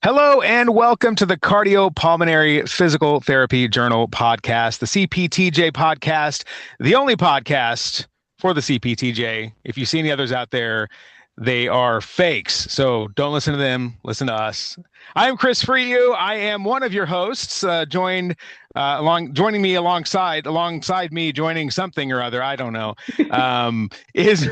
Hello and welcome to the Cardiopulmonary Physical Therapy Journal podcast, the CPTJ podcast, the only podcast for the CPTJ. If you see any others out there, they are fakes. So don't listen to them, listen to us. I am Chris Freyu. I am one of your hosts, joining me alongside me, joining something or other, I don't know, is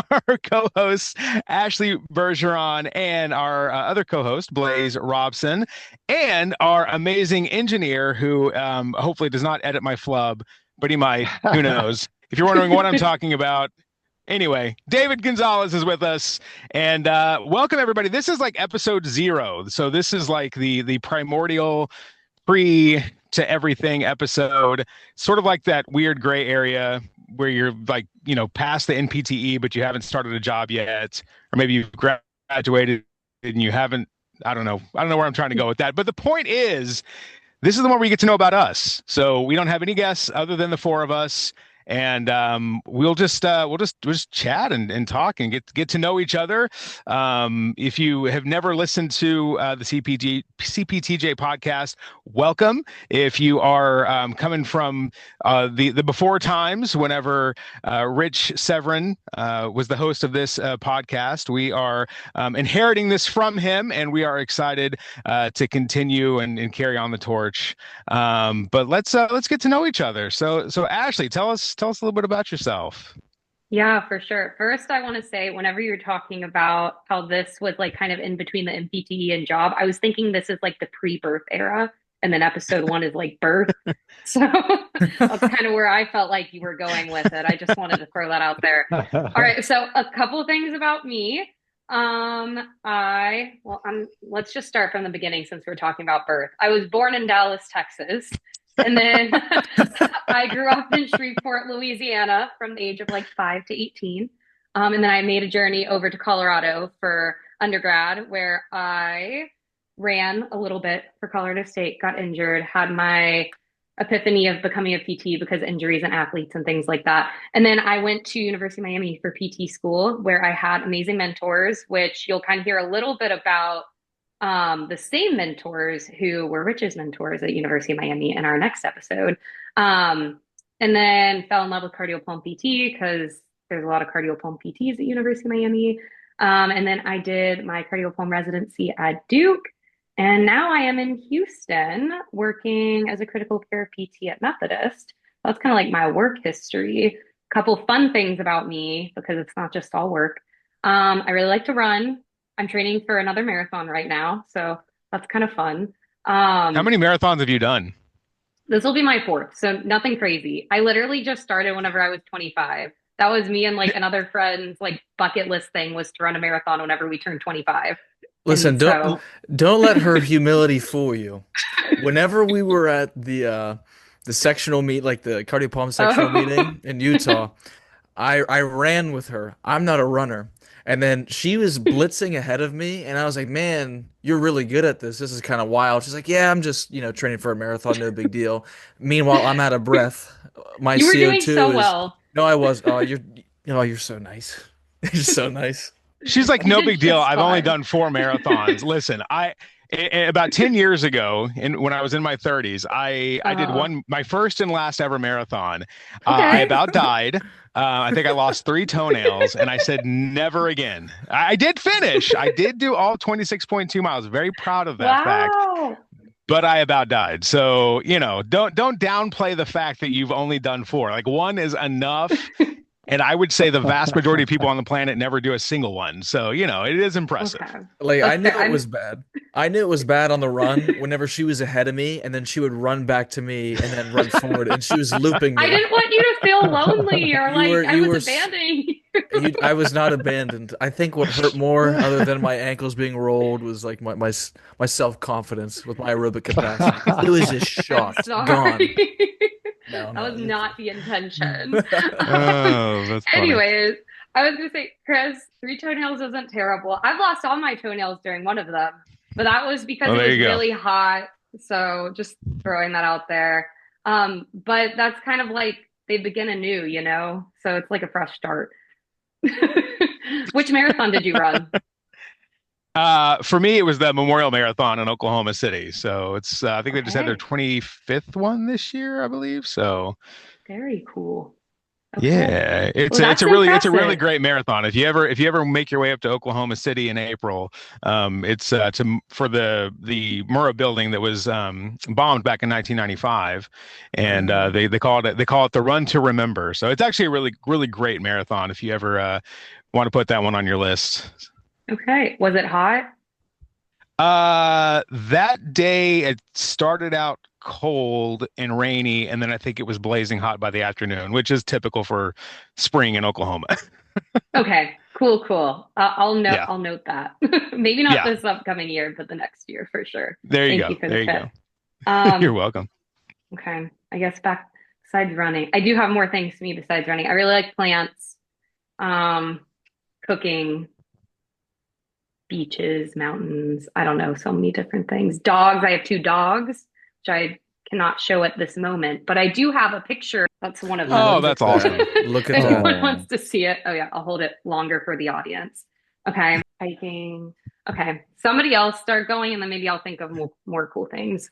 our co-host Ashley Bergeron and our other co-host Blaze Robson, and our amazing engineer who hopefully does not edit my flub, but he might. Who knows? If you're wondering what I'm talking about, anyway, David Gonzalez is with us, and welcome everybody. This is like episode 0, so this is like the primordial pre to everything episode, sort of like that weird gray area where you're like, past the NPTE, but you haven't started a job yet, or maybe you've graduated and you haven't. I don't know where I'm trying to go with that. But the point is, this is the one where you get to know about us. So we don't have any guests other than the 4 of us. And we'll just chat and talk and get to know each other. If you have never listened to the CPTJ podcast, welcome. If you are coming from the before times, whenever Rich Severin was the host of this podcast, we are inheriting this from him, and we are excited to continue and carry on the torch. But let's get to know each other. So Ashley, tell us a little bit about yourself. Yeah, for sure. First, I want to say, whenever you're talking about how this was like kind of in between the MPTE and job, I was thinking this is like the pre-birth era, and then episode 1 is like birth. So that's kind of where I felt like you were going with it. I just wanted to throw that out there. All right, so a couple of things about me. Let's just start from the beginning since we're talking about birth. I was born in Dallas, Texas. And then I grew up in Shreveport, Louisiana from the age of like 5 to 18. And then I made a journey over to Colorado for undergrad, where I ran a little bit for Colorado State, got injured, had my epiphany of becoming a PT because injuries and athletes and things like that. And then I went to University of Miami for PT school, where I had amazing mentors, which you'll kind of hear a little bit about the same mentors who were Rich's mentors at University of Miami in our next episode. And then fell in love with cardiopulm PT because there's a lot of cardiopulm PTs at University of Miami. And then I did my cardiopulm residency at Duke. And now I am in Houston working as a critical care PT at Methodist. That's kind of like my work history. A couple fun things about me, because it's not just all work. I really like to run. I'm training for another marathon right now, so that's kind of fun. How many marathons have you done? This will be my 4th, so nothing crazy. I literally just started whenever I was 25. That was me and like another friend's like bucket list thing, was to run a marathon whenever we turned 25. Listen, don't let her humility fool you. Whenever we were at the sectional meet, like the cardiopulm sectional meeting in Utah, I ran with her. I'm not a runner. And then she was blitzing ahead of me, and I was like, man, you're really good at this. This is kind of wild. She's like, yeah, I'm just, training for a marathon, no big deal. Meanwhile, I'm out of breath. My You were CO2 doing so is well. No, I was. You're so nice. You're so nice. She's like, no big deal. Just I've only fine. done 4 marathons. Listen, about 10 years ago, when I was in my 30s, I did my first and last ever marathon. I Okay. about died. I think I lost 3 toenails, and I said never again. I did finish. I did do all 26.2 miles. Very proud of that fact. Wow. But I about died. So, don't downplay the fact that you've only done 4. Like, 1 is enough. And I would say the vast majority of people on the planet never do a single one. So, it is impressive. Okay. Like, That's I knew fair. it was bad. I knew it was bad on the run whenever she was ahead of me, and then she would run back to me and then run forward, and she was looping I me. didn't want you to feel lonely or like I you was were abandoning you. I was not abandoned. I think what hurt more, other than my ankles being rolled, was like my self-confidence with my aerobic capacity. It was just shot, gone. Sorry. No, That was you're not the intention. Oh, that's funny. Anyways, I was gonna say, Chris, 3 toenails isn't terrible. I've lost all my toenails during one of them, but that was because Oh, it there was you go. really hot. So just throwing that out there. But that's kind of like they begin anew, So it's like a fresh start. Which marathon did you run? For me, it was the Memorial Marathon in Oklahoma City. So it's I think they just had their Okay, 25th one this year, I believe. So very cool. Okay. yeah, Well, it's that's a really impressive. great marathon. If you ever make your way up to Oklahoma City in April, it's for the Murrah building that was bombed back in 1995, and Oh. they call it the Run to Remember. So it's actually a really great marathon. If you ever want to put that one on your list. Okay. Was it hot? That day it started out cold and rainy, and then I think it was blazing hot by the afternoon, which is typical for spring in Oklahoma. Okay. Cool, cool. Yeah, I'll note that. Maybe not yeah. this upcoming year, but the next year for sure. There you Thank go. you for the There you tip. go. You're Um, welcome. okay. I guess back besides running. I do have more things to me besides running. I really like plants, um, cooking, beaches, mountains. I don't know, so many different things. Dogs. I have two dogs, which I cannot show at this moment, but I do have a picture. That's one of them. Oh, Look that's at that. awesome. Look at If that. anyone Oh, wants to see it, oh yeah, I'll hold it longer for the audience. Okay, hiking. Okay, somebody else start going, and then maybe I'll think of more cool things.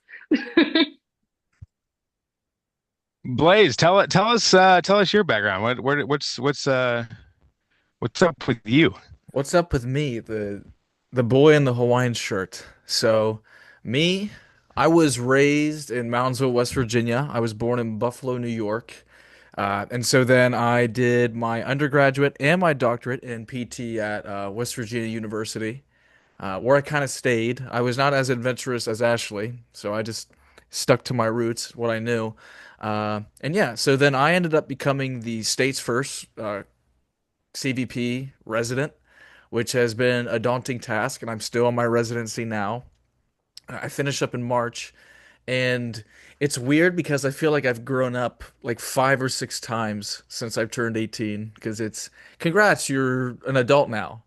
Blaze, tell us your background. What's up with you? What's up with me, the boy in the Hawaiian shirt? So, me, I was raised in Moundsville, West Virginia. I was born in Buffalo, New York. And so then I did my undergraduate and my doctorate in PT at West Virginia University, where I kind of stayed. I was not as adventurous as Ashley, so I just stuck to my roots, what I knew. And yeah, so then I ended up becoming the state's first CVP resident, which has been a daunting task, and I'm still on my residency now. I finish up in March, and it's weird because I feel like I've grown up like 5 or 6 times since I've turned 18. Because it's congrats, you're an adult now,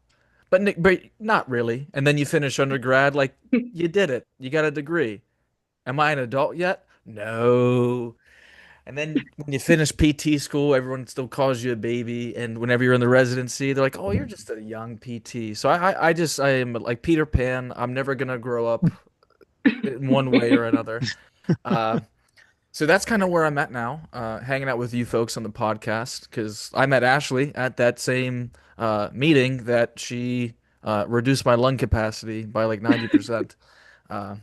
but not really. And then you finish undergrad, like you did it, you got a degree. Am I an adult yet? No. And then when you finish PT school, everyone still calls you a baby. And whenever you're in the residency, they're like, "Oh, you're just a young PT." So I am like Peter Pan. I'm never gonna grow up in one way or another. Uh, so that's kind of where I'm at now, hanging out with you folks on the podcast because I met Ashley at that same meeting that she reduced my lung capacity by like 90%. Uh,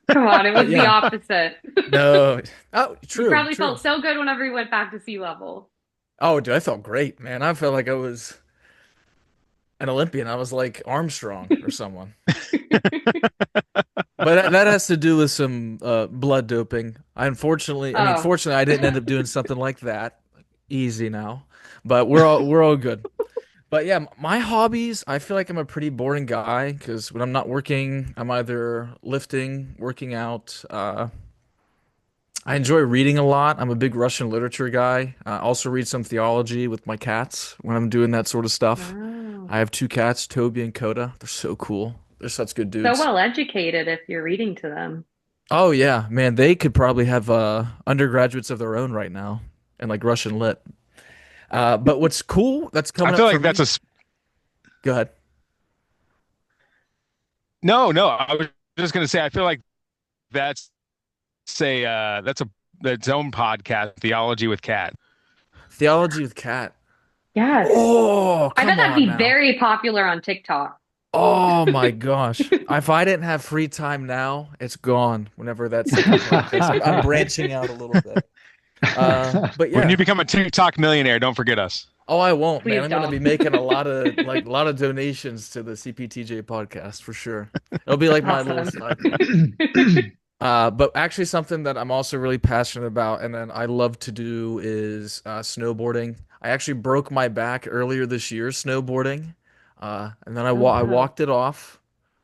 Come on, it but was the yeah, opposite. no, oh, You true, probably true. felt so good whenever you went back to sea level. Oh, dude, I felt great, man. I felt like I was an Olympian. I was like Armstrong or someone. But that has to do with some blood doping. I mean, Oh, fortunately, I didn't end up doing something like that. Easy now, but we're all good. But yeah, my hobbies, I feel like I'm a pretty boring guy because when I'm not working, I'm either lifting, working out. I enjoy reading a lot. I'm a big Russian literature guy. I also read some theology with my cats when I'm doing that sort of stuff. wow. I have two cats, Toby and Coda. They're so cool. They're such good So dudes. well educated if you're reading to them. Oh yeah, man, they could probably have undergraduates of their own right now in like Russian lit. But what's cool that's I coming up feel for like me? Go ahead. no. I was just gonna say I feel like that's that's a its own podcast, Theology with Cat. Theology with cat. Yes. Oh, I bet come that'd on be now. very popular on TikTok. Oh my gosh. If I didn't have free time now, it's gone whenever that second part takes. I'm branching out a little bit. But When you yeah. become a TikTok millionaire, don't forget us. Oh, I won't, man. Please I'm gonna don't. be making a lot of donations to the CPTJ podcast for sure. It'll be like my little Awesome. side project. But actually something that I'm also really passionate about and then I love to do is snowboarding. I actually broke my back earlier this year snowboarding. And then Oh, I wow. walked it off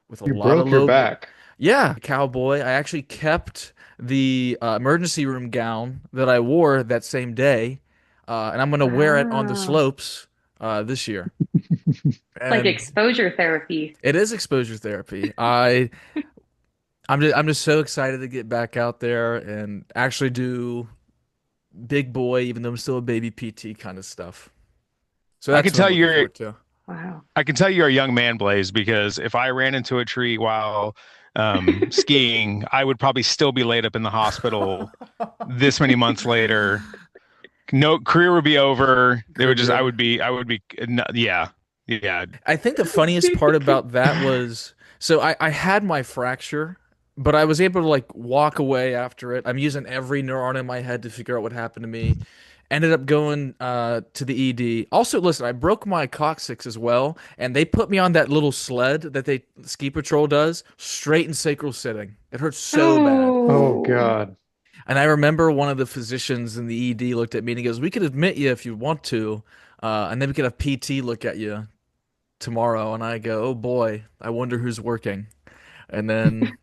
with a you lot of broke your low. back. Yeah, cowboy. I actually kept the emergency room gown that I wore that same day, and I'm gonna wear it on the Wow. slopes this year. It's like And exposure therapy. it is exposure therapy. I'm just so excited to get back out there and actually do big boy, even though I'm still a baby PT kind of stuff. So I that's can what I'm tell looking you're forward to. Wow. I can tell you're a young man, Blaze, because if I ran into a tree while skiing, I would probably still be laid up in the hospital this many months later. No, career would be over. They would just, Career. yeah, yeah. I think the funniest part about that was so I had my fracture, but I was able to like walk away after it. I'm using every neuron in my head to figure out what happened to me. Ended up going to the ED. Also, listen, I broke my coccyx as well, and they put me on that little sled that they ski patrol does, straight in sacral sitting. It hurts so bad. Oh Oh. God. And I remember one of the physicians in the ED looked at me and he goes, "We could admit you if you want to, and then we could have PT look at you tomorrow." And I go, "Oh boy, I wonder who's working." And then,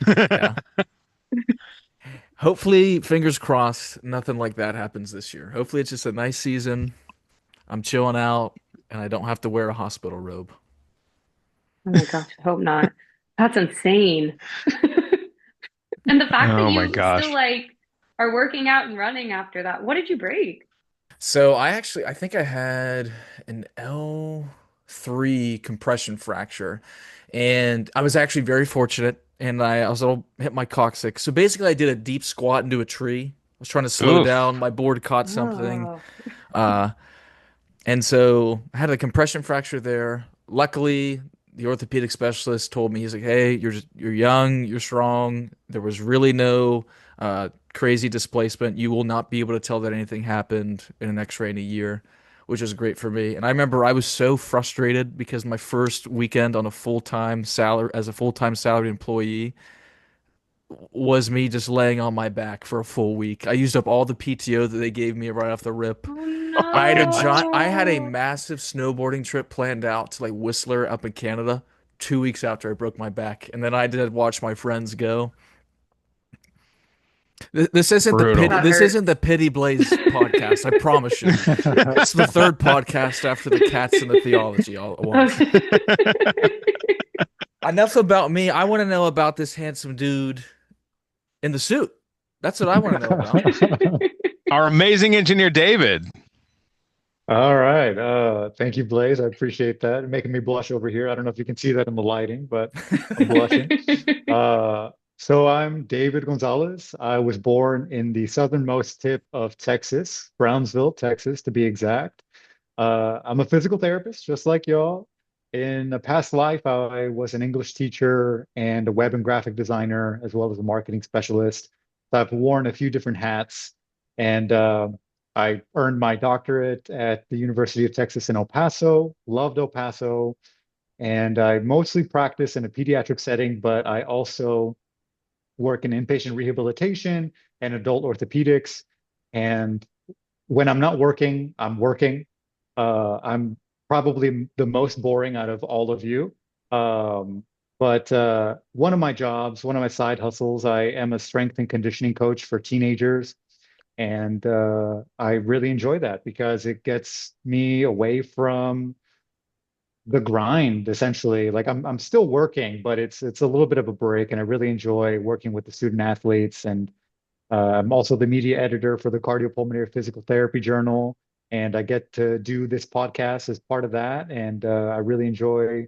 yeah, hopefully, fingers crossed, nothing like that happens this year. Hopefully, it's just a nice season. I'm chilling out and I don't have to wear a hospital robe. Oh my gosh, I hope not. That's insane. And the fact that Oh my you still gosh. like are working out and running after that. What did you break? So I think I had an L3 compression fracture, and I was actually very fortunate, and I was able to hit my coccyx. So basically, I did a deep squat into a tree. I was trying to slow Oof. down. My board caught something, Oh. uh, and so I had a compression fracture there. Luckily, the orthopedic specialist told me, he's like, "Hey, you're young, you're strong. There was really no crazy displacement. You will not be able to tell that anything happened in an X-ray in a year," which is great for me. And I remember I was so frustrated because my first weekend on a full-time salary as a full-time salary employee was me just laying on my back for a full week. I used up all the PTO that they gave me right off the rip. Oh I had a no. massive snowboarding trip planned out to like Whistler up in Canada 2 weeks after I broke my back, and then I did watch my friends go. This isn't the Brutal. pity. That This isn't hurts. the Pity Blaze podcast. I promise you. It's the third podcast after the cats and the theology all at once. Enough about me. I want to know about this handsome dude in the suit. That's what I want to know about. Our amazing engineer, David. All right. Thank you, Blaze. I appreciate that. Making me blush over here. I don't know if you can see that in the lighting, but I'm blushing. So I'm David Gonzalez. I was born in the southernmost tip of Texas, Brownsville, Texas, to be exact. I'm a physical therapist, just like y'all. In a past life, I was an English teacher and a web and graphic designer, as well as a marketing specialist. So I've worn a few different hats, and I earned my doctorate at the University of Texas in El Paso. Loved El Paso, and I mostly practice in a pediatric setting, but I also work in inpatient rehabilitation and adult orthopedics. And when I'm not working, I'm working. I'm probably the most boring out of all of you. But one of my jobs, one of my side hustles, I am a strength and conditioning coach for teenagers. And I really enjoy that because it gets me away from the grind, essentially. Like I'm still working, but it's a little bit of a break, and I really enjoy working with the student athletes. And I'm also the media editor for the Cardiopulmonary Physical Therapy Journal, and I get to do this podcast as part of that. And I really enjoy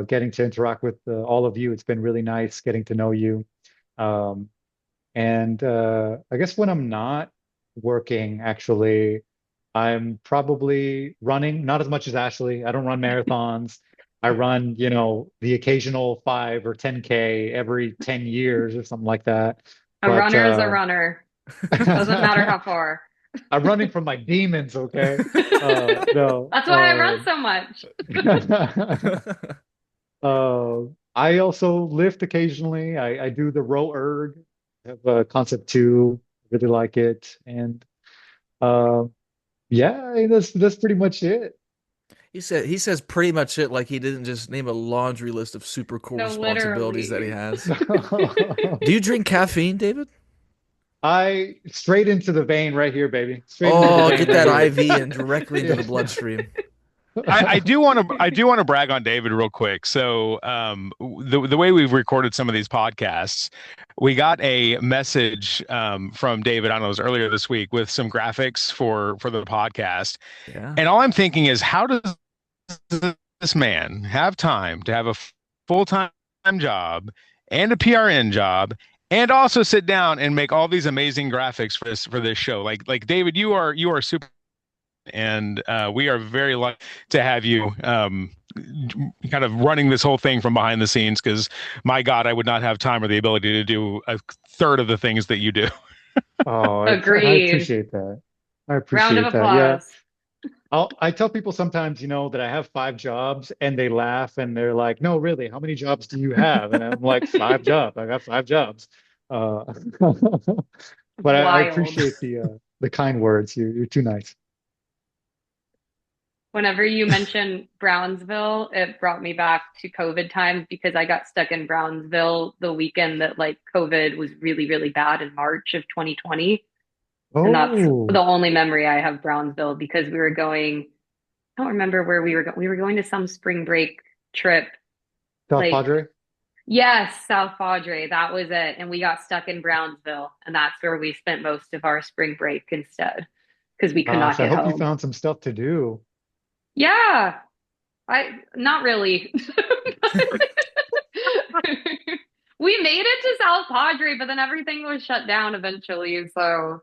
getting to interact with all of you. It's been really nice getting to know you. Um, and I guess when I'm not working, actually, I'm probably running, not as much as Ashley. I don't run marathons. I run, the occasional 5 or 10K every 10 years or something like that. A But runner is a runner. Doesn't matter how far. I'm running from my demons, okay? No. That's why I run so much. I also lift occasionally. I do the row erg. I have a concept two. Really like it. And uh, yeah, that's pretty much it. He says pretty much it like he didn't just name a laundry list of super cool No, responsibilities that he literally. has. Do you drink caffeine, David? I straight into the vein right here, baby. Straight into the Oh, vein get right that here. IV in directly into the Yeah. bloodstream. I do want to brag on David real quick. So the way we've recorded some of these podcasts, we got a message from David, I don't know, it was earlier this week with some graphics for the podcast. Yeah. And all I'm thinking is how does this man have time to have a full-time job and a PRN job and also sit down and make all these amazing graphics for this show? Like David, you are super, and we are very lucky to have you kind of running this whole thing from behind the scenes, because my God, I would not have time or the ability to do a third of the things that you do. Oh, I Agreed. appreciate that. I Round of appreciate that. Yeah. applause. I tell people sometimes, that I have 5 jobs, and they laugh and they're like, "No, really, how many jobs do you have?" And I'm like, 5 jobs. I got 5 jobs. Uh, but I Wild. appreciate the kind words. You're too nice. Whenever you mention Brownsville, it brought me back to COVID times because I got stuck in Brownsville the weekend that like COVID was really, really bad in March of 2020. And that's Oh, the only memory I have Brownsville, because we were going, I don't remember where we were going. We were going to some spring break trip. South Like, Padre. yes, South Padre, that was it. And we got stuck in Brownsville, and that's where we spent most of our spring break instead, because we could not Gosh, I get hope you home. found some stuff to do. Yeah, I not really. We made it to South Padre, but then everything was shut down eventually. So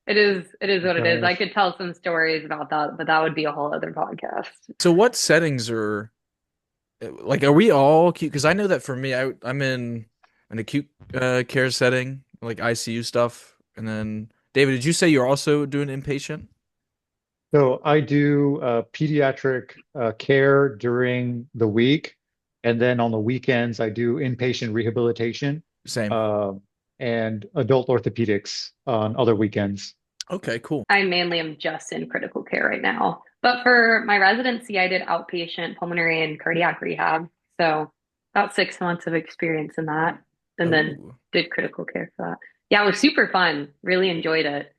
it is what it is. I Gosh. could tell some stories about that, but that would be a whole other podcast. So what settings are like, are we all acute? Because I know that for me, I'm in an acute care setting, like ICU stuff. And then, David, did you say you're also doing inpatient? So I do pediatric care during the week, and then on the weekends I do inpatient rehabilitation Same. um, and adult orthopedics on other weekends. Okay, cool. I mainly am just in critical care right now. But for my residency, I did outpatient pulmonary and cardiac rehab. So about 6 months of experience in that, and then Ooh. did critical care for that. Yeah, it was super fun. Really enjoyed it.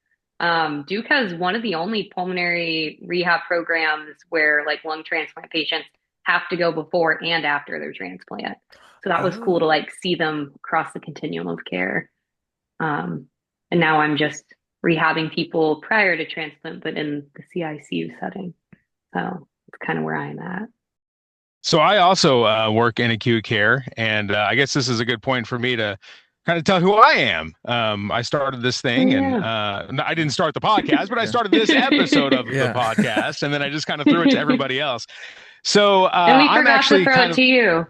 Duke has one of the only pulmonary rehab programs where like lung transplant patients have to go before and after their transplant. So that was cool to Oh. like see them across the continuum of care. And now I'm just rehabbing people prior to transplant, but in the CICU setting. So it's kind of where I am at. So I also work in acute care, and I guess this is a good point for me to kind of tell who I am. I started this Oh thing, and yeah. I didn't start the podcast, but I Yeah. started this episode of the Yeah. podcast, and then I just kind of threw it to everybody else. So And we I'm forgot to actually throw kind it of to you.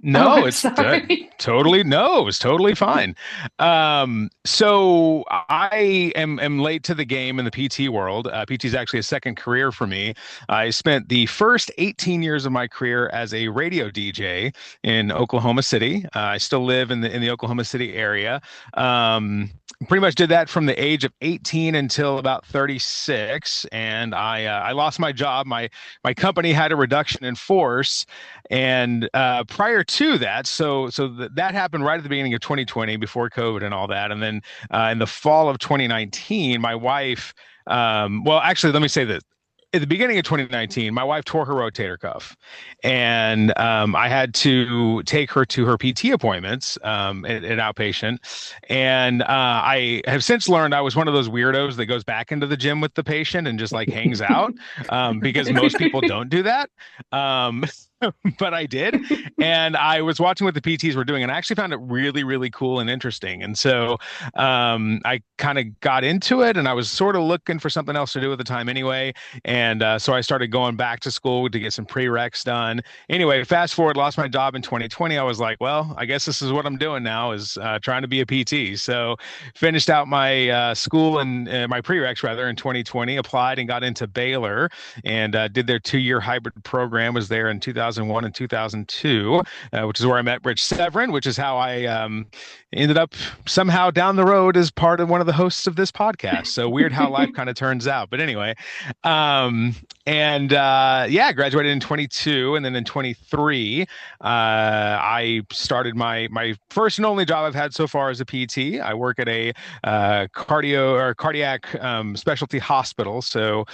no, I'm it's sorry. totally no, it's totally fine. So I am late to the game in the PT world. PT is actually a second career for me. I spent the first 18 years of my career as a radio DJ in Oklahoma City. I still live in the Oklahoma City area. Pretty much did that from the age of 18 until about 36, and I lost my job. My company had a reduction in force, and prior to that, that happened right at the beginning of 2020, before COVID and all that. And then in the fall of 2019, my wife, well, actually, let me say this. At the beginning of 2019, my wife tore her rotator cuff, and I had to take her to her PT appointments at outpatient. And I have since learned I was one of those weirdos that goes back into the gym with the patient and just like hangs out, because most people don't do that. Um, but I did. And I was watching what the PTs were doing, and I actually found it really, really cool and interesting. And so I kind of got into it, and I was sort of looking for something else to do at the time anyway. And so I started going back to school to get some prereqs done. Anyway, fast forward, lost my job in 2020. I was like, well, I guess this is what I'm doing now, is trying to be a PT. So finished out my school and my prereqs rather in 2020, applied and got into Baylor, and did their 2-year hybrid program, was there in 2001 and 2002, which is where I met Rich Severin, which is how I ended up somehow down the road as part of one of the hosts of this podcast. So weird how life kind of turns out. But anyway, and yeah, graduated in 22, and then in 23, I started my first and only job I've had so far as a PT. I work at a cardiac specialty hospital. So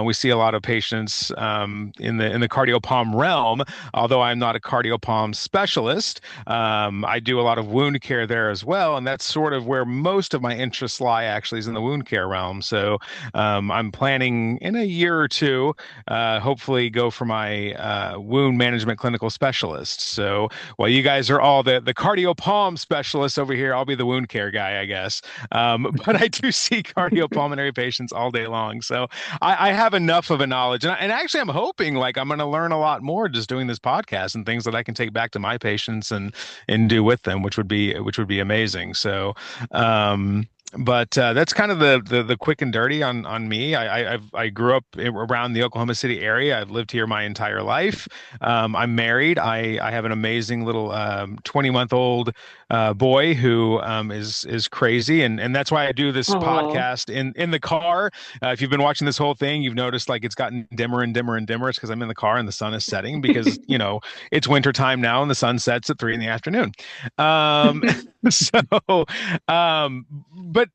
we see a lot of patients in the cardiopulm realm. although I'm not a cardiopulm specialist. I do a lot of wound care there as well, and that's sort of where most of my interests lie, actually, is in the wound care realm. So I'm planning in a year or two, hopefully go for my wound management clinical specialist. So while you guys are all the cardiopulm specialists over here, I'll be the wound care guy, I guess. But I do see cardiopulmonary patients all day long. So I have enough of a knowledge. And actually, I'm hoping like I'm going to learn a lot more just doing this podcast and things that I can take back to my patients and do with them, which would be amazing. So, but that's kind of the quick and dirty on me. I grew up around the Oklahoma City area. I've lived here my entire life. I'm married. I have an amazing little 20-month-old boy who is crazy, and that's why I do this podcast in the car. If you've been watching this whole thing, you've noticed like it's gotten dimmer and dimmer and dimmer. It's because I'm in the car and the sun is setting because it's winter time now and the sun sets at 3 p.m. But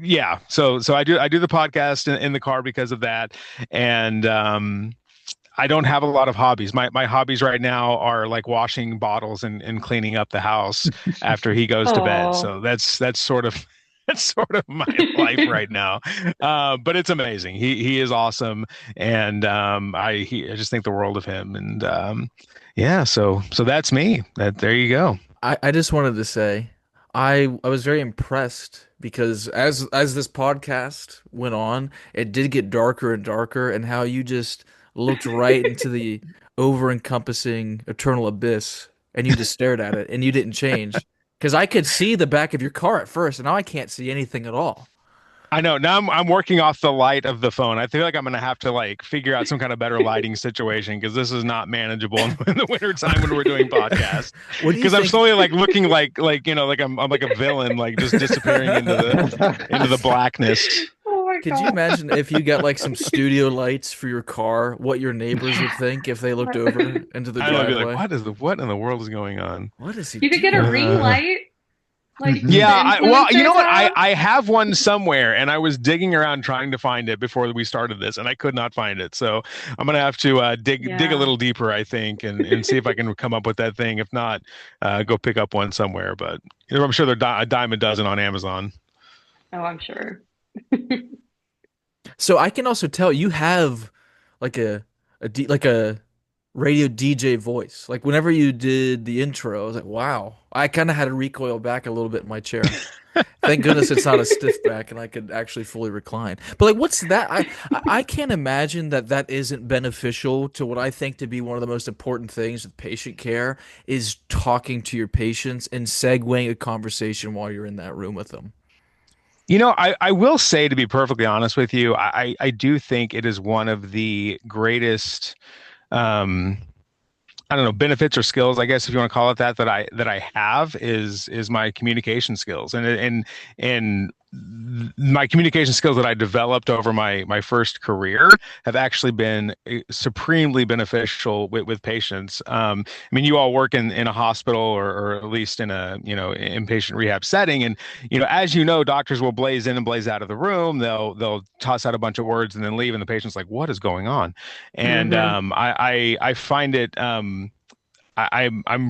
yeah, so I do the podcast in the car because of that, and I don't have a lot of hobbies. My hobbies right now are like washing bottles and cleaning up the house after he goes to bed. So that's sort of my life right now. But it's amazing. He is awesome, and I just think the world of him. And yeah, so that's me. There you go. I just wanted to say I was very impressed because as this podcast went on, it did get darker and darker, and how you just looked right into the over-encompassing eternal abyss, and you just stared at it, and you didn't change. Because I could see the back of your car at first, and now I can't see anything at all. I know. Now I'm working off the light of the phone. I feel like I'm going to have to like figure out some kind of better lighting situation because this is not manageable in the winter time when we're doing podcasts. Because I'm slowly like looking like I'm like a villain, like just disappearing into the blackness. Could you imagine if you got like some studio lights for your car, what your neighbors would think if they looked over into the driveway? I'd be like, what in the world is going on? What is he You could get a ring light. Like yeah, well, you know what? I have one somewhere, and I was digging around trying to find it before we started this, and I could not find it. So I'm gonna have to dig a little deeper, I think, and see if I can come up with that thing. If not, go pick up one somewhere. But I'm sure they're a dime a dozen on Amazon. Oh, I'm sure. So I can also tell you have like a radio DJ voice. Like whenever you did the intro, I was like, wow. I kind of had to recoil back a little bit in my chair. Thank goodness it's not a stiff back and I could actually fully recline. But like, what's that? I can't imagine that isn't beneficial to what I think to be one of the most important things with patient care is talking to your patients and segueing a conversation while you're in that room with them. I will say, to be perfectly honest with you, I do think it is one of the greatest I don't know, benefits or skills, I guess, if you want to call it that I have is my communication skills and my communication skills that I developed over my first career have actually been supremely beneficial with patients. I mean, you all work in a hospital or at least in a, inpatient rehab setting. And, as doctors will blaze in and blaze out of the room. They'll toss out a bunch of words and then leave. And the patient's like, what is going on? And I find it, I'm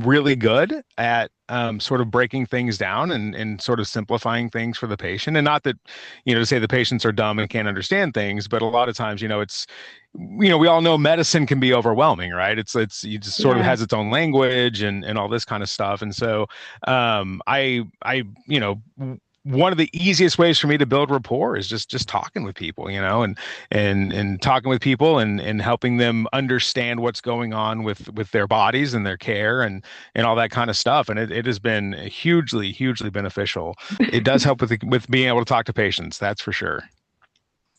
really good at sort of breaking things down and sort of simplifying things for the patient. And not that, to say the patients are dumb and can't understand things, but a lot of times, it's, we all know medicine can be overwhelming, right? It just sort of has its own language and all this kind of stuff. And so one of the easiest ways for me to build rapport is just talking with people, and talking with people and helping them understand what's going on with their bodies and their care and all that kind of stuff. And it has been hugely, hugely beneficial. It does help with being able to talk to patients. That's for sure.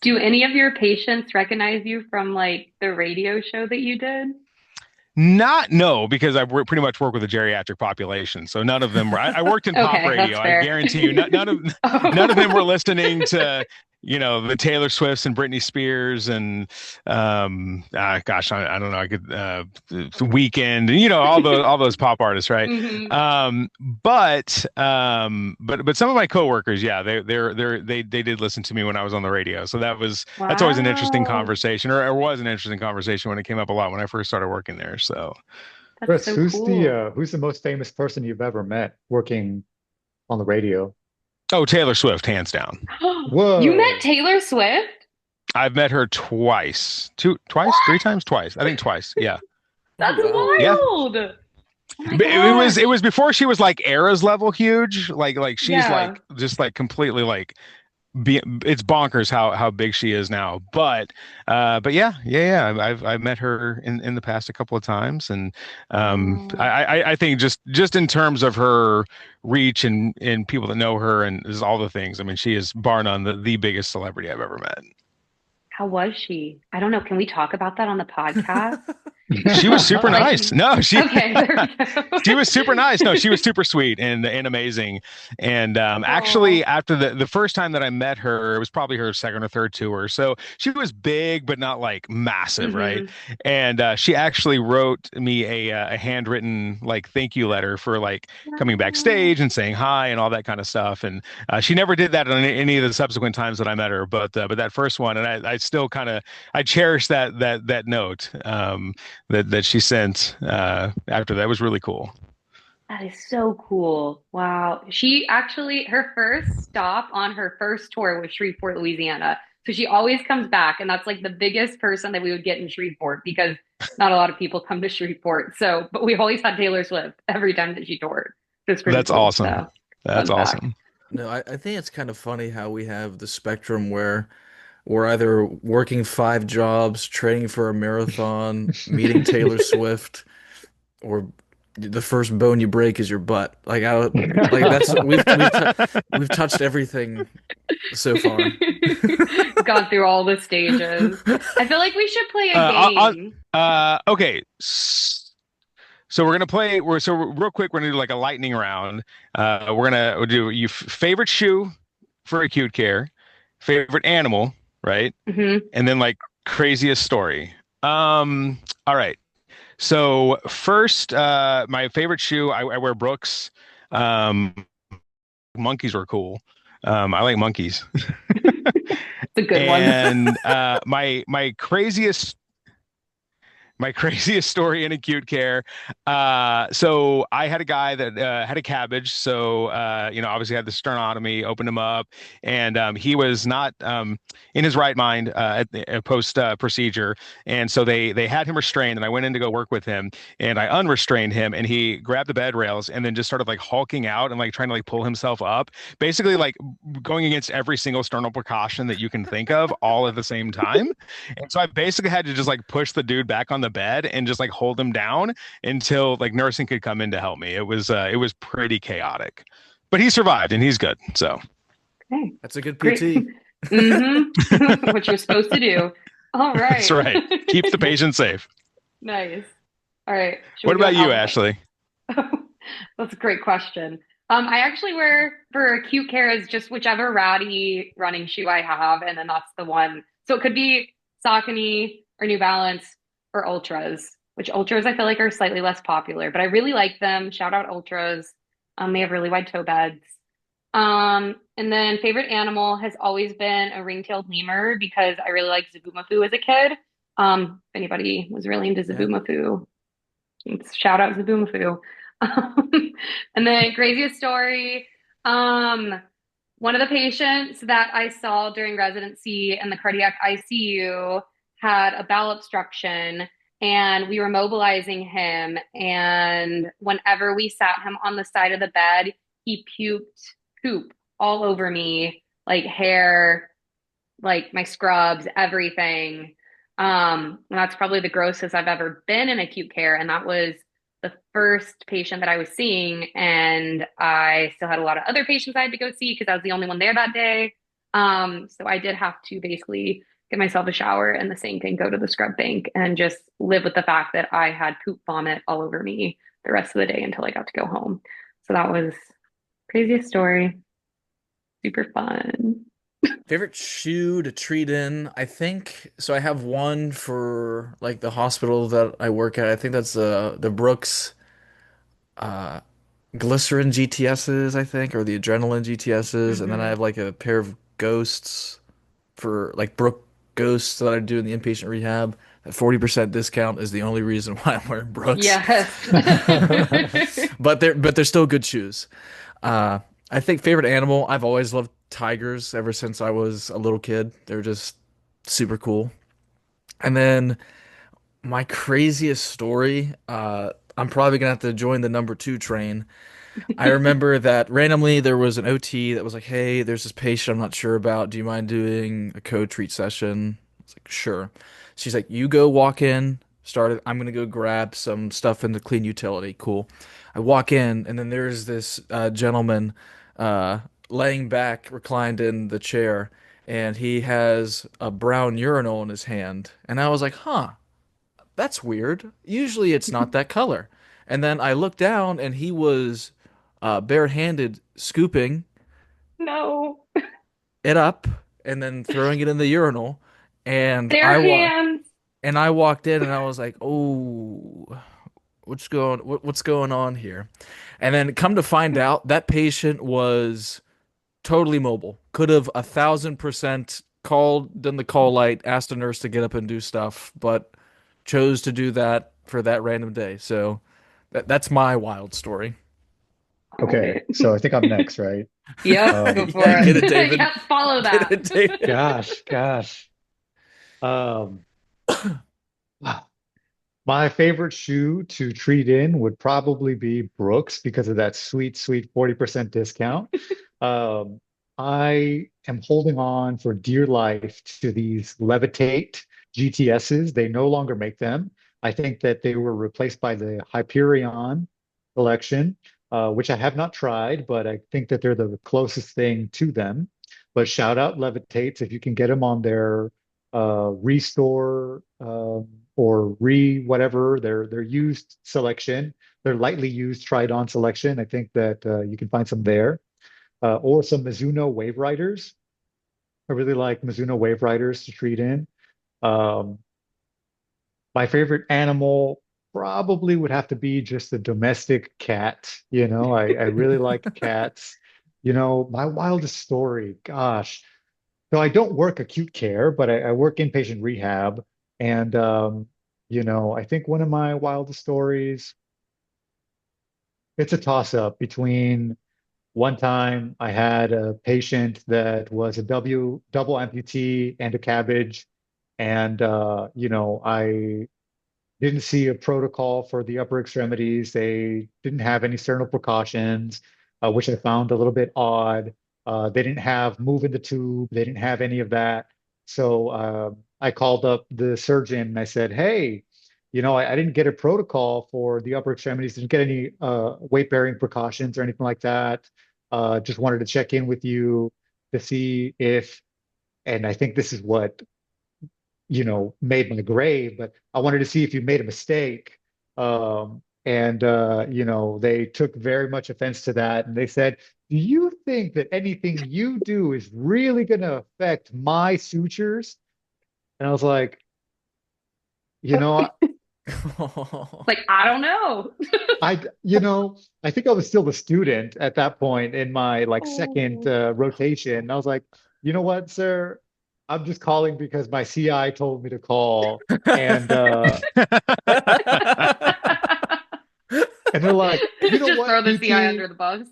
Do any of your patients recognize you from like the radio show that you did? No, because I pretty much work with a geriatric population, so none of them were. I worked in pop radio. I guarantee you, none of them were listening to the Taylor Swifts and Britney Spears and gosh, I don't know, I could The Weekend, all those pop artists, right? Hmm. But some of my coworkers, yeah, they did listen to me when I was on the radio, so that's always an interesting Wow. conversation, or was an interesting conversation when it came up a lot when I first started working there. So That's Chris, so cool. who's the most famous person you've ever met working on the radio? oh, Taylor Swift, hands down. You met Whoa. Taylor Swift? I've met her twice, twice, three times, twice. I think twice. Yeah, Oh That's wow. yeah. wild. Oh my But it was gosh. before she was like Era's level huge. Like she's Yeah. like just like completely like it's bonkers how big she is now. But yeah. I've met her in the past a couple of times, and Oh, I think just in terms of her reach and people that know her and is all the things. I mean, she is bar none the biggest celebrity I've ever met. how was she? I don't know. Can we talk about that on the podcast? She was super Like, nice. No, okay, there we she go. was super nice. No, she was super sweet and amazing. And actually, Oh. after the first time that I met her, it was probably her second or third tour. So she was big, but not like massive, right? Hmm. And she actually wrote me a handwritten like thank you letter for like coming Wow. backstage and saying hi and all that kind of stuff. And she never did that on any of the subsequent times that I met her, but that first one, and I still kind of I cherish that note. That she sent after that was really cool. That is so cool. Wow. She actually, her first stop on her first tour was Shreveport, Louisiana. So she always comes back, and that's like the biggest person that we would get in Shreveport because not a lot of people come to Shreveport. So, but we always had Taylor Swift every time that she toured. So it's pretty That's cool. awesome. So, That's fun fact. awesome. No, I think it's kind of funny how we have the spectrum where we're either working 5 jobs, training for a marathon, meeting Taylor Swift, or the first bone you break is your butt. Like that's we've touched everything so far. Gone through all the stages. I feel like we should play a Uh, game. okay. So we're gonna play. Real quick. We're gonna do like a lightning round. We'll do you favorite shoe for acute care, favorite animal, right? Hmm. And then like craziest story. All right. So first, my favorite shoe. I wear Brooks. Um, Monkeys were cool. I like monkeys. It's a good one. And my craziest story in acute care. So I had a guy that had a cabbage. So, obviously had the sternotomy, opened him up, and he was not in his right mind at the post procedure. And so they had him restrained, and I went in to go work with him, and I unrestrained him, and he grabbed the bed rails and then just started like hulking out and like trying to like pull himself up, basically like going against every single sternal precaution that you can think of all at the same time. And so I basically had to just like push the dude back on the bed and just like hold him down until like nursing could come in to help me. It was pretty chaotic, but he survived and he's good. So Okay, That's a good great. PT. Hmm. What you're supposed to do. All that's right. right. Keep the patient safe. Nice. All right. Should What we go about in you, alphabet? Ashley? That's a great question. I actually wear for acute care is just whichever ratty running shoe I have, and then that's the one. So it could be Saucony or New Balance or Ultras, which Ultras I feel like are slightly less popular, but I really like them. Shout out Ultras. They have really wide toe beds. And then favorite animal has always been a ring-tailed lemur because I really liked Zaboomafoo as a kid. If anybody was really into Yeah. Zaboomafoo, shout out Zaboomafoo. Um, and then craziest story. Um, One of the patients that I saw during residency in the cardiac ICU had a bowel obstruction, and we were mobilizing him. And whenever we sat him on the side of the bed, he puked poop all over me, like hair, like my scrubs, everything. And that's probably the grossest I've ever been in acute care. And that was the first patient that I was seeing. And I still had a lot of other patients I had to go see because I was the only one there that day. So I did have to basically get myself a shower in the sink and go to the scrub bank and just live with the fact that I had poop vomit all over me the rest of the day until I got to go home. So that was craziest story. Super fun. Favorite shoe to treat in, I think. So I have one for like the hospital that I work at. I think that's the Brooks uh Glycerin GTSs, I think, or the Adrenaline GTSs, and then I Hmm. have like a pair of Ghosts for like Brook Ghosts that I do in the inpatient rehab. That 40% discount is the only reason why I'm wearing Brooks. Yes. But they're still good shoes. Uh, I think favorite animal, I've always loved tigers ever since I was a little kid. They're just super cool. And then my craziest story, I'm probably gonna have to join the number two train. I remember that randomly there was an OT that was like, "Hey, there's this patient I'm not sure about. Do you mind doing a code treat session?" I was like, "Sure." She's like, "You go walk in, start it. I'm gonna go grab some stuff in the clean utility." Cool. I walk in, and then there's this gentleman uh, laying back, reclined in the chair, and he has a brown urinal in his hand. And I was like, "Huh, that's weird. Usually it's not that color." And then I looked down, and he was barehanded scooping No. it up and then throwing it in the urinal. And Bare hands. I walked in and I was like, "Oh, what's going on here?" And then come to find out that patient was totally mobile. Could have 1,000% called, done the call light, asked a nurse to get up and do stuff, but chose to do that for that random day. So that's my wild story. All Okay, right. so I think I'm next, right? Yep, go Um, for Get it, it. David. Yes, follow Get that. it, David. gosh. Um, my favorite shoe to treat in would probably be Brooks because of that sweet, sweet 40% discount. Um, I am holding on for dear life to these Levitate GTSs. They no longer make them. I think that they were replaced by the Hyperion collection, which I have not tried, but I think that they're the closest thing to them. But shout out Levitates if you can get them on their restore or re whatever their used selection, their lightly used tried on selection. I think that you can find some there or some Mizuno Wave Riders. I really like Mizuno Wave Riders to treat in. Um, my favorite animal probably would have to be just a domestic cat. I really like cats. My wildest story, gosh. So I don't work acute care, but I work inpatient rehab. And, I think one of my wildest stories, it's a toss-up between one time I had a patient that was a double amputee and a cabbage. And, I didn't see a protocol for the upper extremities. They didn't have any sternal precautions, which I found a little bit odd. They didn't have move in the tube. They didn't have any of that. So I called up the surgeon and I said, "Hey, I didn't get a protocol for the upper extremities. Didn't get any weight-bearing precautions or anything like that. Just wanted to check in with you to see if," and I think this is what made my grave, but I wanted to see if you made a mistake. And they took very much offense to that. And they said, "Do you think that anything you do is really going to affect my sutures?" And I was like, you know, Like, I don't know. I think I was still a student at that point in my like second Oh. rotation. And I was like, "You know what, sir? I'm just calling because my CI told me to call." And they're like, "You know Just throw what, the CI PT?" under the bus.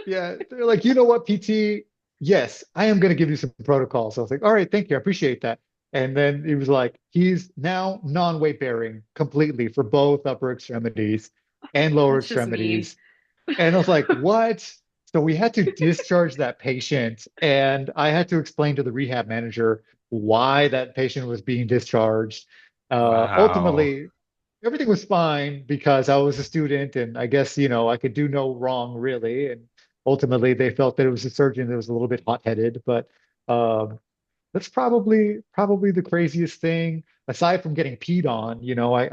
Yeah, they're like, "You know what, PT? Yes, I am going to give you some protocols." So I was like, "All right, thank you. I appreciate that." And then he was like, "He's now non-weight bearing completely for both upper extremities and lower That's just mean. extremities." And I was like, "What?" So we had to discharge that patient, and I had to explain to the rehab manager why that patient was being discharged. Wow. Ultimately, everything was fine because I was a student, and I guess, I could do no wrong really. And ultimately, they felt that it was a surgeon that was a little bit hot-headed, but um, that's probably the craziest thing aside from getting peed on.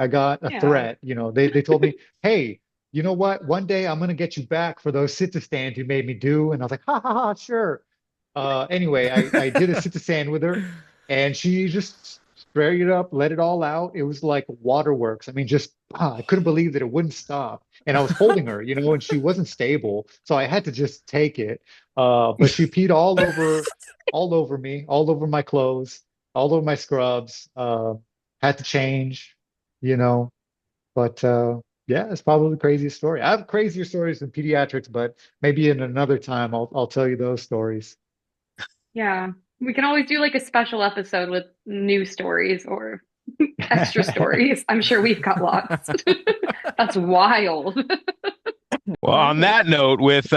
I got a Yeah. threat. They told me, "Hey, you know what? One day I'm gonna get you back for those sit to stands you made me do." And I was like, "Ha ha ha, sure." Anyway, I did a sit to stand with her, and she just straight it up, let it all out. It was like waterworks. I mean, just I couldn't believe that it wouldn't stop. And I was holding her, and she wasn't stable, so I had to just take it. But she peed all over me, all over my clothes, all over my scrubs. Had to change, you know. But yeah, it's probably the craziest story. I have crazier stories in pediatrics, but maybe in another time I'll tell you those stories. Yeah. We can always do like a special episode with new stories or extra stories. I'm sure we've got lots. That's wild. Well, on that note, with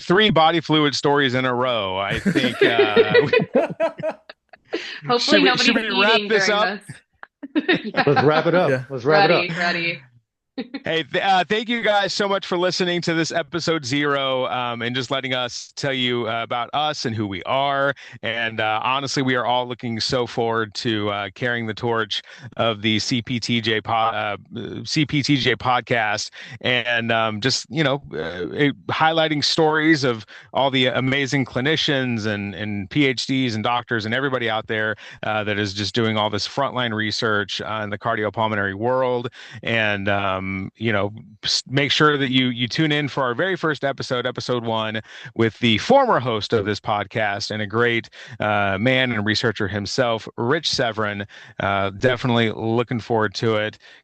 three body fluid stories in a row, I think Hopefully should nobody's we wrap eating this during up? this. Yeah. Let's wrap it up. Yeah. Let's wrap it up. Ready. Hey, thank you guys so much for listening to this episode 0, and just letting us tell you about us and who we are. And honestly, we are all looking so forward to carrying the torch of the CPTJ podcast, and just highlighting stories of all the amazing clinicians and PhDs and doctors and everybody out there that is just doing all this frontline research in the cardiopulmonary world. And make sure that you tune in for our very first episode 1, with the former host of this podcast and a great man and researcher himself, Rich Severin. Definitely looking forward to it.